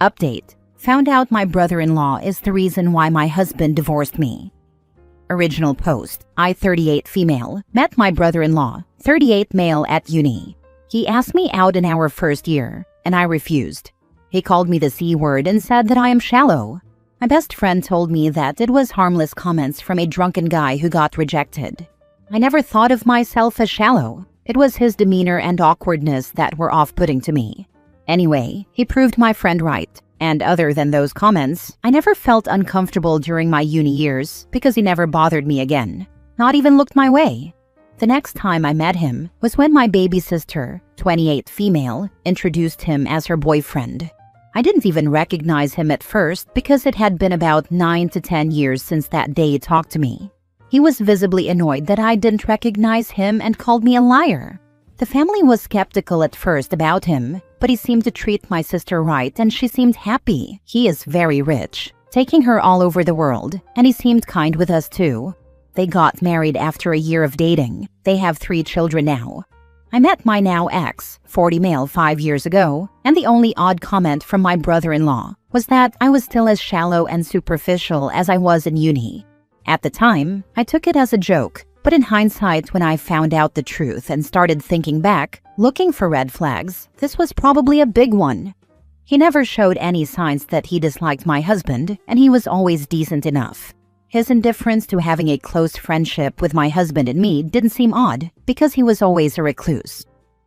Update. Found out my brother-in-law is the reason why my husband divorced me. Original post. I, 38 female, met my brother-in-law, 38 male at uni. He asked me out in our first year, and I refused. He called me the C word and said that I am shallow. My best friend told me that it was harmless comments from a drunken guy who got rejected. I never thought of myself as shallow. It was his demeanor and awkwardness that were off-putting to me. Anyway, he proved my friend right. And other than those comments, I never felt uncomfortable during my uni years because he never bothered me again. Not even looked my way. The next time I met him was when my baby sister, 28 female, introduced him as her boyfriend. I didn't even recognize him at first because it had been about 9 to 10 years since that day he talked to me. He was visibly annoyed that I didn't recognize him and called me a liar. The family was skeptical at first about him, but he seemed to treat my sister right and she seemed happy. He is very rich, taking her all over the world, and he seemed kind with us too. They got married after a year of dating. They have 3 children now. I met my now ex, 40 male, 5 years ago, and the only odd comment from my brother-in-law was that I was still as shallow and superficial as I was in uni. At the time, I took it as a joke, but in hindsight, when I found out the truth and started thinking back, looking for red flags, this was probably a big one. He never showed any signs that he disliked my husband, and he was always decent enough. His indifference to having a close friendship with my husband and me didn't seem odd, because he was always a recluse.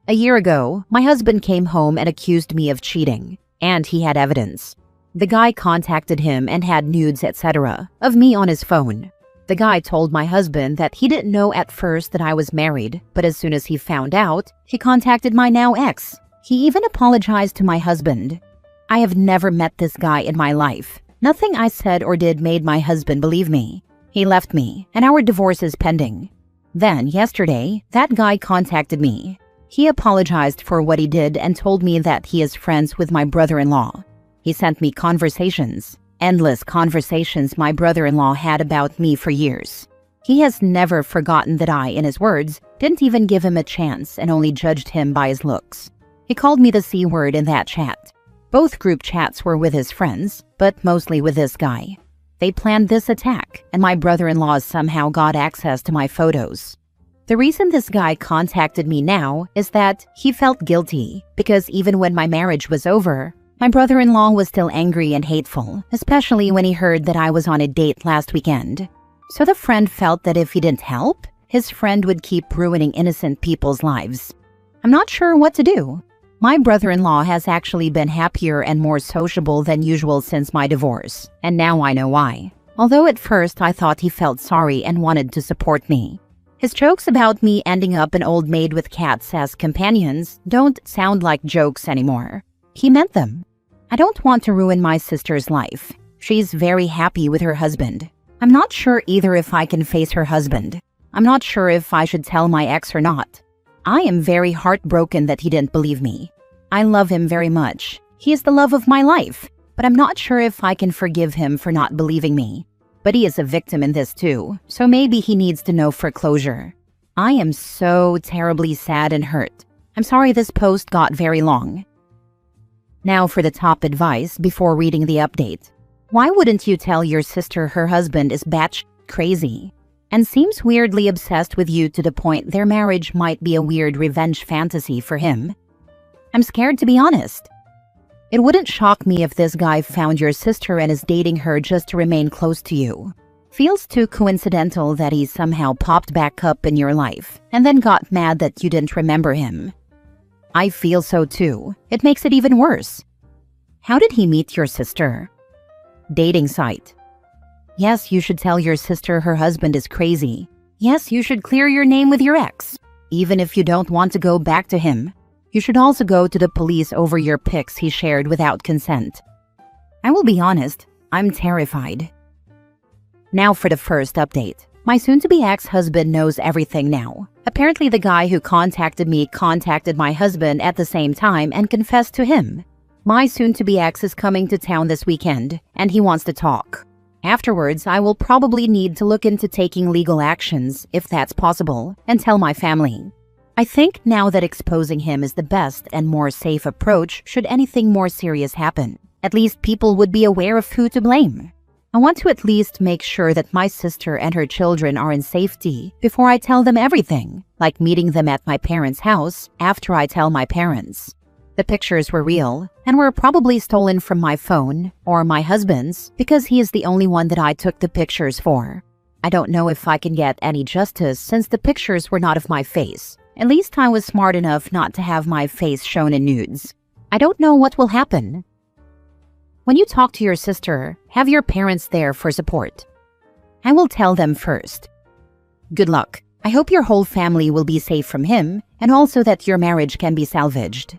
A year ago, my husband came home and accused me of cheating, and he had evidence. The guy contacted him and had nudes, etc., of me on his phone. The guy told my husband that he didn't know at first that I was married, but as soon as he found out, he contacted my now ex. He even apologized to my husband. I have never met this guy in my life. Nothing I said or did made my husband believe me. He left me, and our divorce is pending. Then, yesterday, that guy contacted me. He apologized for what he did and told me that he is friends with my brother-in-law. He sent me conversations. Endless conversations my brother-in-law had about me for years. He has never forgotten that I, in his words, didn't even give him a chance and only judged him by his looks. He called me the C word in that chat. Both group chats were with his friends, but mostly with this guy. They planned this attack, and my brother-in-law somehow got access to my photos. The reason this guy contacted me now is that he felt guilty because even when my marriage was over, my brother-in-law was still angry and hateful, especially when he heard that I was on a date last weekend. So the friend felt that if he didn't help, his friend would keep ruining innocent people's lives. I'm not sure what to do. My brother-in-law has actually been happier and more sociable than usual since my divorce, and now I know why. Although at first I thought he felt sorry and wanted to support me. His jokes about me ending up an old maid with cats as companions don't sound like jokes anymore. He meant them. I don't want to ruin my sister's life. She's very happy with her husband. I'm not sure either if I can face her husband. I'm not sure if I should tell my ex or not. I am very heartbroken that he didn't believe me. I love him very much. He is the love of my life, but I'm not sure if I can forgive him for not believing me. But he is a victim in this too, so maybe he needs to know for closure. I am so terribly sad and hurt. I'm sorry this post got very long. Now for the top advice before reading the update. Why wouldn't you tell your sister her husband is batshit crazy and seems weirdly obsessed with you to the point their marriage might be a weird revenge fantasy for him? I'm scared, to be honest. It wouldn't shock me if this guy found your sister and is dating her just to remain close to you. Feels too coincidental that he somehow popped back up in your life and then got mad that you didn't remember him. I feel so too. It makes it even worse. How did he meet your sister? Dating site. Yes, you should tell your sister her husband is crazy. Yes, you should clear your name with your ex. Even if you don't want to go back to him, you should also go to the police over your pics he shared without consent. I will be honest, I'm terrified. Now for the first update. My soon-to-be ex-husband knows everything now. Apparently the guy who contacted me contacted my husband at the same time and confessed to him. My soon-to-be ex is coming to town this weekend, and he wants to talk. Afterwards, I will probably need to look into taking legal actions, if that's possible, and tell my family. I think now that exposing him is the best and more safe approach should anything more serious happen. At least people would be aware of who to blame. I want to at least make sure that my sister and her children are in safety before I tell them everything, like meeting them at my parents' house after I tell my parents. The pictures were real and were probably stolen from my phone or my husband's because he is the only one that I took the pictures for. I don't know if I can get any justice since the pictures were not of my face. At least I was smart enough not to have my face shown in nudes. I don't know what will happen. When you talk to your sister, have your parents there for support. I will tell them first. Good luck. I hope your whole family will be safe from him and also that your marriage can be salvaged.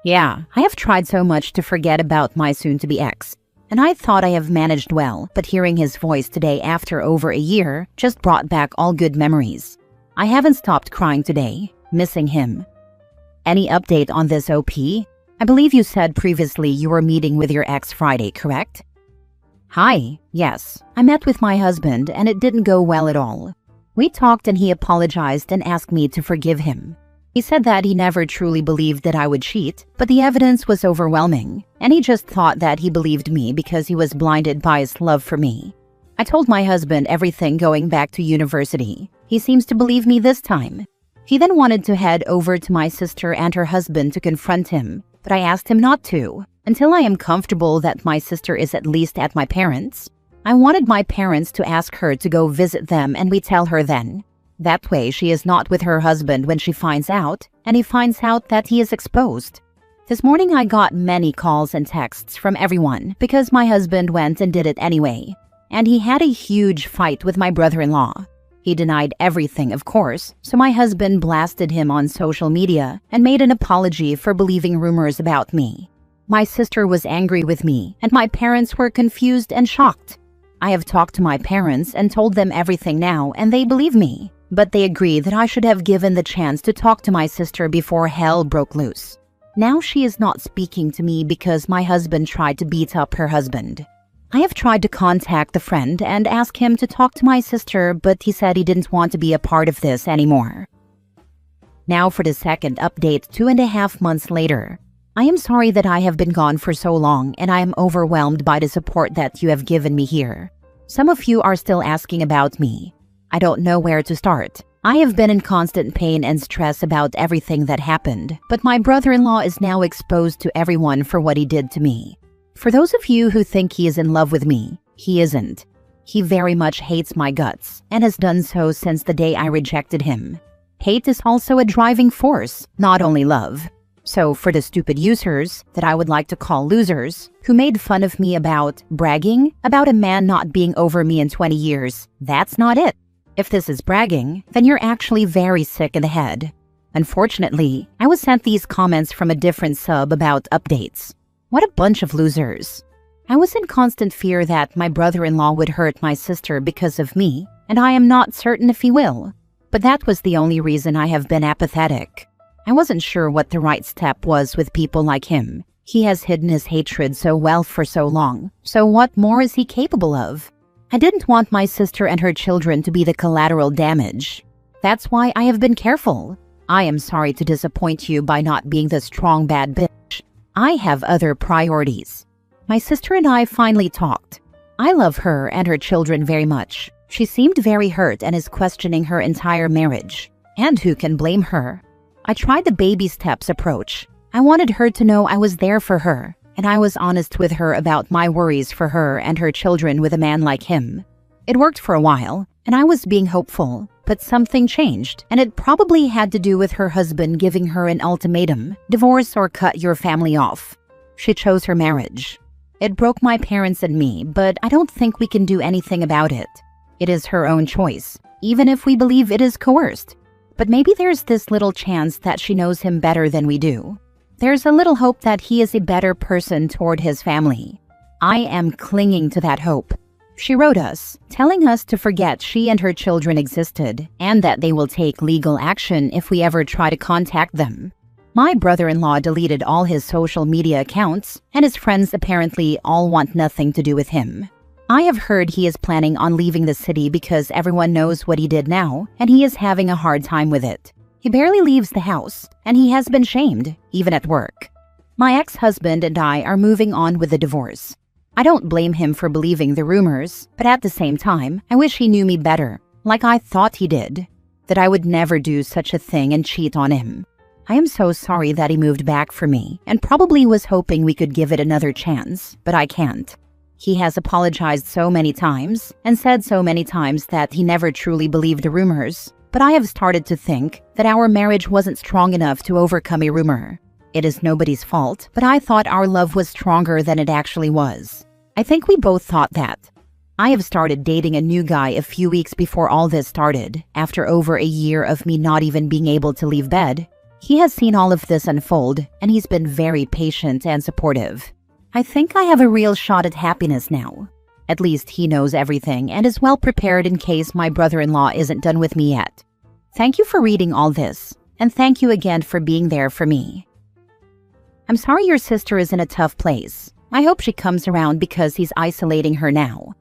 Yeah, I have tried so much to forget about my soon-to-be ex, and I thought I have managed well, but hearing his voice today after over a year just brought back all good memories. I haven't stopped crying today, missing him. Any update on this OP? I believe you said previously you were meeting with your ex Friday, correct? Hi, yes, I met with my husband and it didn't go well at all. We talked and he apologized and asked me to forgive him. He said that he never truly believed that I would cheat, but the evidence was overwhelming, and he just thought that he believed me because he was blinded by his love for me. I told my husband everything going back to university. He seems to believe me this time. He then wanted to head over to my sister and her husband to confront him, but I asked him not to, until I am comfortable that my sister is at least at my parents'. I wanted my parents to ask her to go visit them and we tell her then. That way she is not with her husband when she finds out, and he finds out that he is exposed. This morning I got many calls and texts from everyone because my husband went and did it anyway. And he had a huge fight with my brother-in-law. He denied everything, of course, so my husband blasted him on social media and made an apology for believing rumors about me. My sister was angry with me, and my parents were confused and shocked. I have talked to my parents and told them everything now, and they believe me. But they agree that I should have given the chance to talk to my sister before hell broke loose. Now she is not speaking to me because my husband tried to beat up her husband. I have tried to contact the friend and ask him to talk to my sister, but he said he didn't want to be a part of this anymore. Now for the second update 2.5 months later. I am sorry that I have been gone for so long and I am overwhelmed by the support that you have given me here. Some of you are still asking about me. I don't know where to start. I have been in constant pain and stress about everything that happened, but my brother-in-law is now exposed to everyone for what he did to me. For those of you who think he is in love with me, he isn't. He very much hates my guts and has done so since the day I rejected him. Hate is also a driving force, not only love. So for the stupid users, that I would like to call losers, who made fun of me about bragging about a man not being over me in 20 years, that's not it. If this is bragging, then you're actually very sick in the head. Unfortunately, I was sent these comments from a different sub about updates. What a bunch of losers. I was in constant fear that my brother-in-law would hurt my sister because of me, and I am not certain if he will. But that was the only reason I have been apathetic. I wasn't sure what the right step was with people like him. He has hidden his hatred so well for so long, so what more is he capable of? I didn't want my sister and her children to be the collateral damage. That's why I have been careful. I am sorry to disappoint you by not being the strong bad bitch. I have other priorities. My sister and I finally talked. I love her and her children very much. She seemed very hurt and is questioning her entire marriage. And who can blame her? I tried the baby steps approach. I wanted her to know I was there for her. And I was honest with her about my worries for her and her children with a man like him. It worked for a while, and I was being hopeful, but something changed, and it probably had to do with her husband giving her an ultimatum, divorce or cut your family off. She chose her marriage. It broke my parents and me, but I don't think we can do anything about it. It is her own choice, even if we believe it is coerced. But maybe there's this little chance that she knows him better than we do. There's a little hope that he is a better person toward his family. I am clinging to that hope. She wrote us, telling us to forget she and her children existed, and that they will take legal action if we ever try to contact them. My brother-in-law deleted all his social media accounts, and his friends apparently all want nothing to do with him. I have heard he is planning on leaving the city because everyone knows what he did now, and he is having a hard time with it. He barely leaves the house, and he has been shamed, even at work. My ex-husband and I are moving on with the divorce. I don't blame him for believing the rumors, but at the same time, I wish he knew me better, like I thought he did, that I would never do such a thing and cheat on him. I am so sorry that he moved back for me and probably was hoping we could give it another chance, but I can't. He has apologized so many times and said so many times that he never truly believed the rumors, but I have started to think that our marriage wasn't strong enough to overcome a rumor. It is nobody's fault, but I thought our love was stronger than it actually was. I think we both thought that. I have started dating a new guy a few weeks before all this started, after over a year of me not even being able to leave bed. He has seen all of this unfold, and he's been very patient and supportive. I think I have a real shot at happiness now. At least he knows everything and is well prepared in case my brother-in-law isn't done with me yet. Thank you for reading all this, and thank you again for being there for me. I'm sorry your sister is in a tough place. I hope she comes around because he's isolating her now.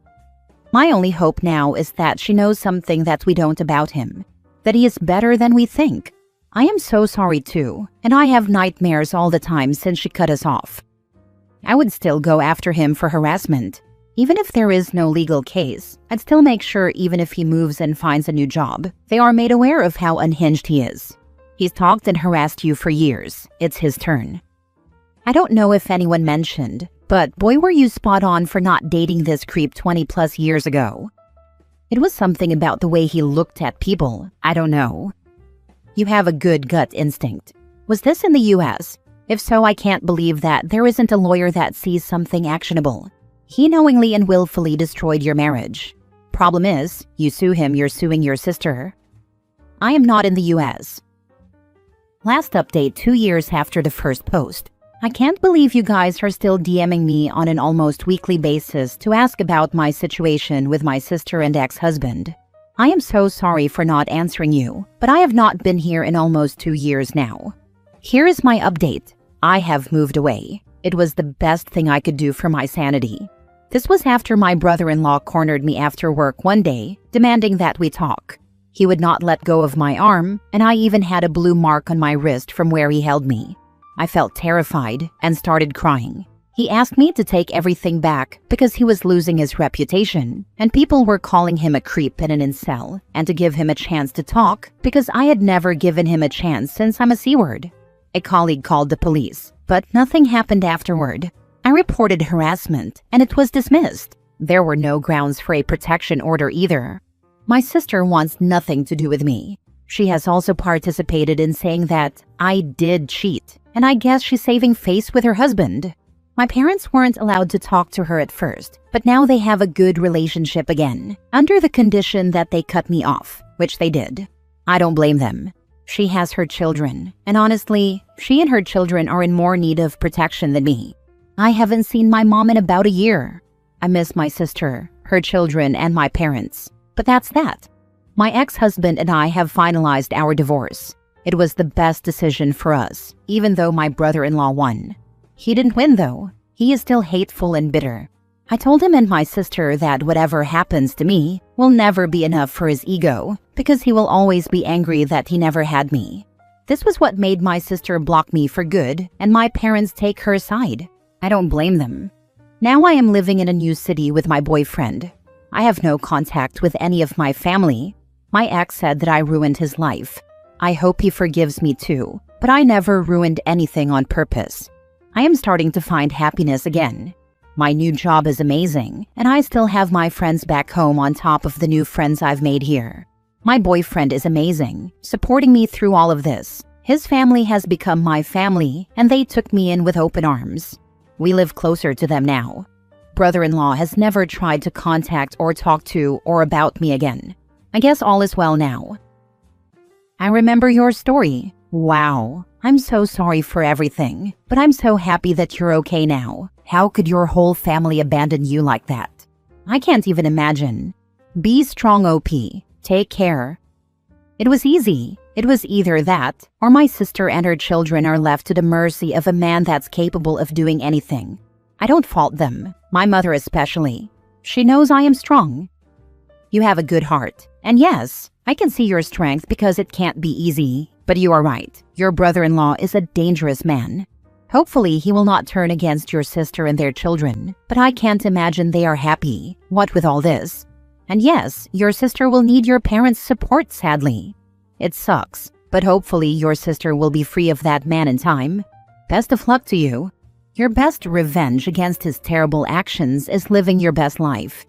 My only hope now is that she knows something that we don't about him, that he is better than we think. I am so sorry too, and I have nightmares all the time since she cut us off. I would still go after him for harassment. Even if there is no legal case, I'd still make sure even if he moves and finds a new job, they are made aware of how unhinged he is. He's talked and harassed you for years. It's his turn. I don't know if anyone mentioned, but boy were you spot on for not dating this creep 20 plus years ago. It was something about the way he looked at people. I don't know. You have a good gut instinct. Was this in the US? If so, I can't believe that there isn't a lawyer that sees something actionable. He knowingly and willfully destroyed your marriage. Problem is, you sue him, you're suing your sister. I am not in the US. Last update 2 years after the first post. I can't believe you guys are still DMing me on an almost weekly basis to ask about my situation with my sister and ex-husband. I am so sorry for not answering you, but I have not been here in almost 2 years now. Here is my update. I have moved away. It was the best thing I could do for my sanity. This was after my brother-in-law cornered me after work one day, demanding that we talk. He would not let go of my arm, and I even had a blue mark on my wrist from where he held me. I felt terrified and started crying. He asked me to take everything back because he was losing his reputation, and people were calling him a creep and an incel, and to give him a chance to talk because I had never given him a chance since I'm a C-word. A colleague called the police, but nothing happened afterward. I reported harassment, and it was dismissed. There were no grounds for a protection order either. My sister wants nothing to do with me. She has also participated in saying that I did cheat, and I guess she's saving face with her husband. My parents weren't allowed to talk to her at first, but now they have a good relationship again, under the condition that they cut me off, which they did. I don't blame them. She has her children, and honestly, she and her children are in more need of protection than me. I haven't seen my mom in about a year. I miss my sister, her children, and my parents. But that's that. My ex-husband and I have finalized our divorce. It was the best decision for us, even though my brother-in-law won. He didn't win though. He is still hateful and bitter. I told him and my sister that whatever happens to me will never be enough for his ego, because he will always be angry that he never had me. This was what made my sister block me for good and my parents take her side. I don't blame them. Now I am living in a new city with my boyfriend. I have no contact with any of my family. My ex said that I ruined his life. I hope he forgives me too, but I never ruined anything on purpose. I am starting to find happiness again. My new job is amazing, and I still have my friends back home on top of the new friends I've made here. My boyfriend is amazing, supporting me through all of this. His family has become my family, and they took me in with open arms. We live closer to them now. Brother-in-law has never tried to contact or talk to or about me again. I guess all is well now. I remember your story. Wow. I'm so sorry for everything, but I'm so happy that you're okay now. How could your whole family abandon you like that? I can't even imagine. Be strong, OP. Take care. It was easy. It was either that, or my sister and her children are left to the mercy of a man that's capable of doing anything. I don't fault them, my mother especially. She knows I am strong. You have a good heart. And yes, I can see your strength because it can't be easy. But you are right. Your brother-in-law is a dangerous man. Hopefully, he will not turn against your sister and their children, but I can't imagine they are happy, what with all this. And yes, your sister will need your parents' support, sadly. It sucks, but hopefully your sister will be free of that man in time. Best of luck to you. Your best revenge against his terrible actions is living your best life.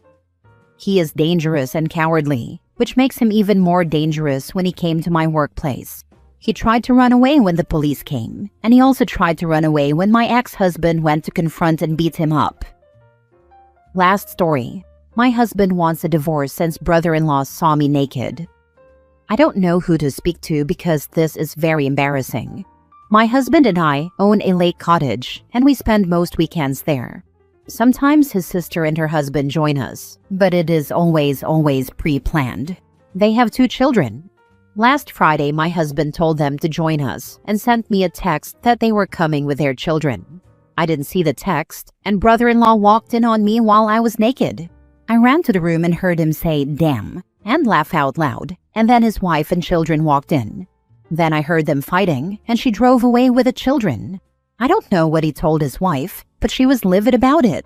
He is dangerous and cowardly, which makes him even more dangerous when he came to my workplace. He tried to run away when the police came, and he also tried to run away when my ex-husband went to confront and beat him up. Last story. My husband wants a divorce since brother-in-law saw me naked. I don't know who to speak to because this is very embarrassing. My husband and I own a lake cottage, and we spend most weekends there. Sometimes his sister and her husband join us, but it is always pre-planned. They have 2 children. Last Friday, my husband told them to join us and sent me a text that they were coming with their children. I didn't see the text, and brother-in-law walked in on me while I was naked. I ran to the room and heard him say, "Damn," and laugh out loud, and then his wife and children walked in. Then I heard them fighting, and she drove away with the children. I don't know what he told his wife, but she was livid about it.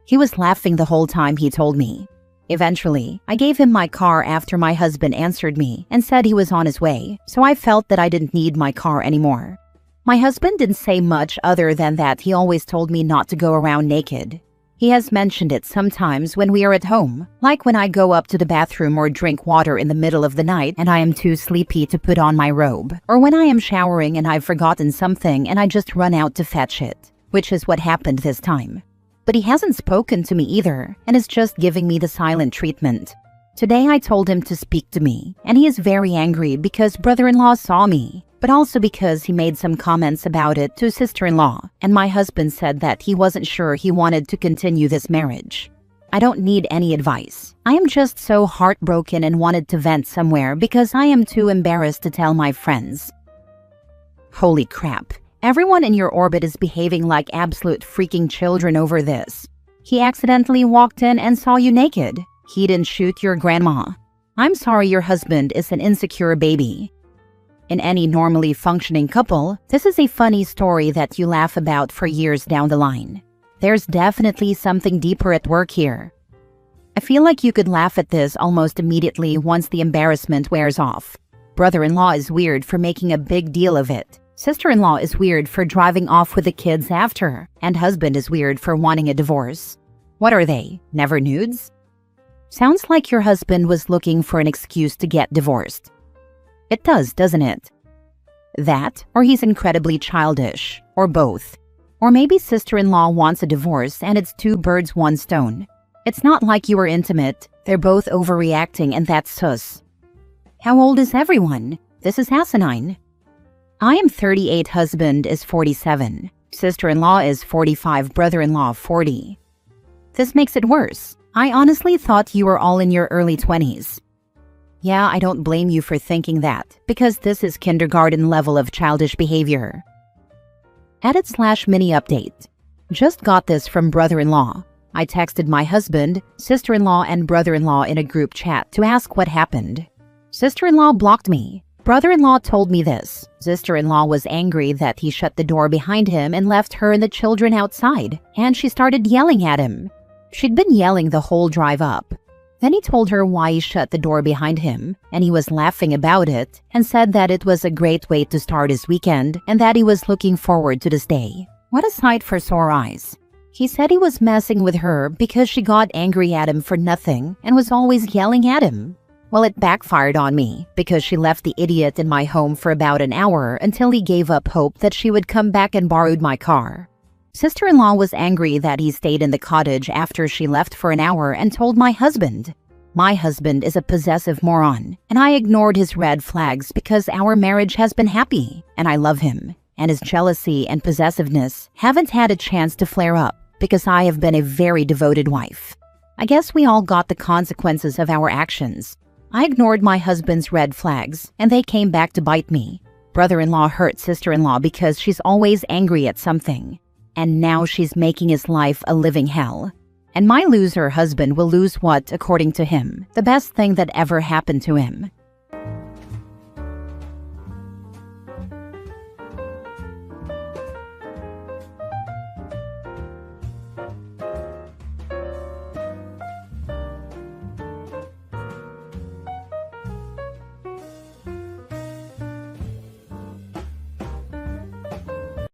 He was laughing the whole time he told me. Eventually, I gave him my car after my husband answered me and said he was on his way, so I felt that I didn't need my car anymore. My husband didn't say much other than that he always told me not to go around naked. He has mentioned it sometimes when we are at home, like when I go up to the bathroom or drink water in the middle of the night and I am too sleepy to put on my robe, or when I am showering and I've forgotten something and I just run out to fetch it, which is what happened this time. But he hasn't spoken to me either and is just giving me the silent treatment. Today I told him to speak to me, and he is very angry because brother-in-law saw me, but also because he made some comments about it to sister-in-law, and my husband said that he wasn't sure he wanted to continue this marriage. I don't need any advice. I am just so heartbroken and wanted to vent somewhere because I am too embarrassed to tell my friends. Holy crap. Everyone in your orbit is behaving like absolute freaking children over this. He accidentally walked in and saw you naked. He didn't shoot your grandma. I'm sorry your husband is an insecure baby. In any normally functioning couple, this is a funny story that you laugh about for years down the line. There's definitely something deeper at work here. I feel like you could laugh at this almost immediately once the embarrassment wears off. Brother-in-law is weird for making a big deal of it. Sister-in-law is weird for driving off with the kids after, and husband is weird for wanting a divorce. What are they, never nudes? Sounds like your husband was looking for an excuse to get divorced. It does, doesn't it? That, or he's incredibly childish, or both. Or maybe sister-in-law wants a divorce and it's 2 birds, 1 stone. It's not like you were intimate, they're both overreacting and that's sus. How old is everyone? This is asinine. I am 38, husband is 47. Sister-in-law is 45, brother-in-law 40. This makes it worse. I honestly thought you were all in your early 20s. Yeah, I don't blame you for thinking that, because this is kindergarten level of childish behavior. Edit/mini update. Just got this from brother-in-law. I texted my husband, sister-in-law, and brother-in-law in a group chat to ask what happened. Sister-in-law blocked me. Brother-in-law told me this. Sister-in-law was angry that he shut the door behind him and left her and the children outside, and she started yelling at him. She'd been yelling the whole drive up. Then he told her why he shut the door behind him, and he was laughing about it and said that it was a great way to start his weekend and that he was looking forward to this day. What a sight for sore eyes. He said he was messing with her because she got angry at him for nothing and was always yelling at him. Well, it backfired on me because she left the idiot in my home for about an hour until he gave up hope that she would come back and borrowed my car. Sister-in-law was angry that he stayed in the cottage after she left for an hour and told my husband. My husband is a possessive moron, and I ignored his red flags because our marriage has been happy, and I love him. And his jealousy and possessiveness haven't had a chance to flare up because I have been a very devoted wife. I guess we all got the consequences of our actions. I ignored my husband's red flags, and they came back to bite me. Brother-in-law hurt sister-in-law because she's always angry at something. And now she's making his life a living hell. And my loser husband will lose what, according to him, the best thing that ever happened to him.